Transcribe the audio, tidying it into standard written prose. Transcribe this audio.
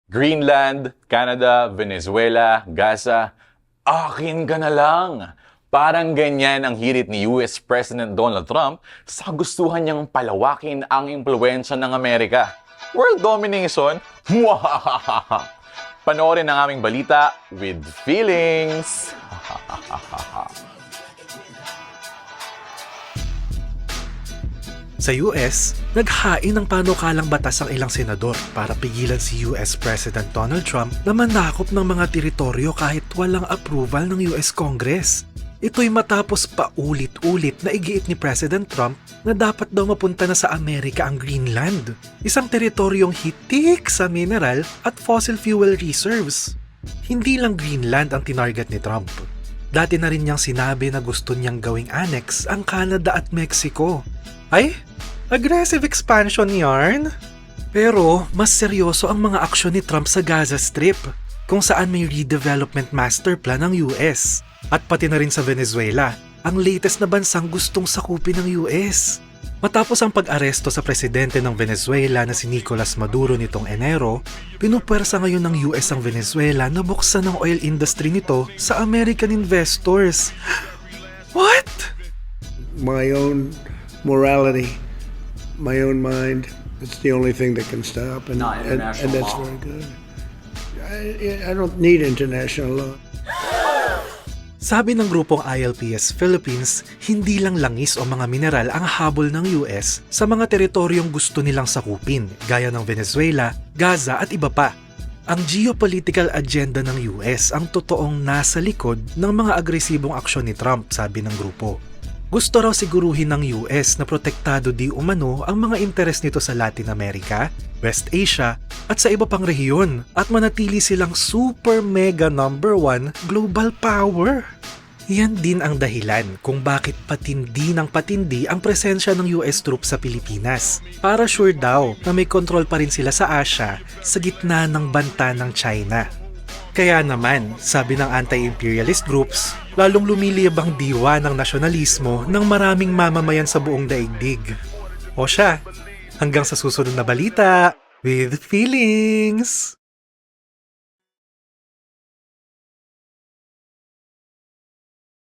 Greenland, Canada, Venezuela, Gaza, akin ka na lang. Parang ganyan ang hirit ni US President Donald Trump sa gustuhan niyang palawakin ang impluwensya ng Amerika. World domination? Mwahahaha! Panoorin ang aming balita with feelings! Sa US, naghain ng panukalang batas ang ilang senador para pigilan si US President Donald Trump na manakop ng mga teritoryo kahit walang approval ng US Congress. Ito'y matapos paulit-ulit na igiit ni President Trump na dapat daw mapunta na sa Amerika ang Greenland, isang teritoryong hitik sa mineral at fossil fuel reserves. Hindi lang Greenland ang tinarget ni Trump. Dati na rin niyang sinabi na gusto niyang gawing annex ang Canada at Mexico. Ay, aggressive expansion yarn? Pero mas seryoso ang mga aksyon ni Trump sa Gaza Strip, kung saan may redevelopment master plan ng US. At pati na rin sa Venezuela, ang latest na bansang gustong sakupin ng US. Matapos ang pag-aresto sa presidente ng Venezuela na si Nicolas Maduro nitong Enero, pinupwersa ngayon ng US ang Venezuela na buksan ang oil industry nito sa American investors. What? My own morality, my own mind. It's the only thing that can stop, and Not international and that's law. very good. I don't need international law. Sabi ng grupong ILPS Philippines, hindi lang langis o mga mineral ang habol ng US sa mga teritoryong gusto nilang sakupin, gaya ng Venezuela, Gaza at iba pa. Ang geopolitical agenda ng US ang totoong nasa likod ng mga agresibong aksyon ni Trump, sabi ng grupo. Gusto raw siguruhin ng US na protektado di umano ang mga interes nito sa Latin America, West Asia at sa iba pang rehiyon at manatili silang super mega number 1 global power. Yan din ang dahilan kung bakit patindi ng patindi ang presensya ng US troops sa Pilipinas. Para sure daw na may control pa rin sila sa Asia sa gitna ng banta ng China. Kaya naman, sabi ng anti-imperialist groups, lalong lumiliyab ang diwa ng nasyonalismo ng maraming mamamayan sa buong daigdig. O siya, hanggang sa susunod na balita, with feelings!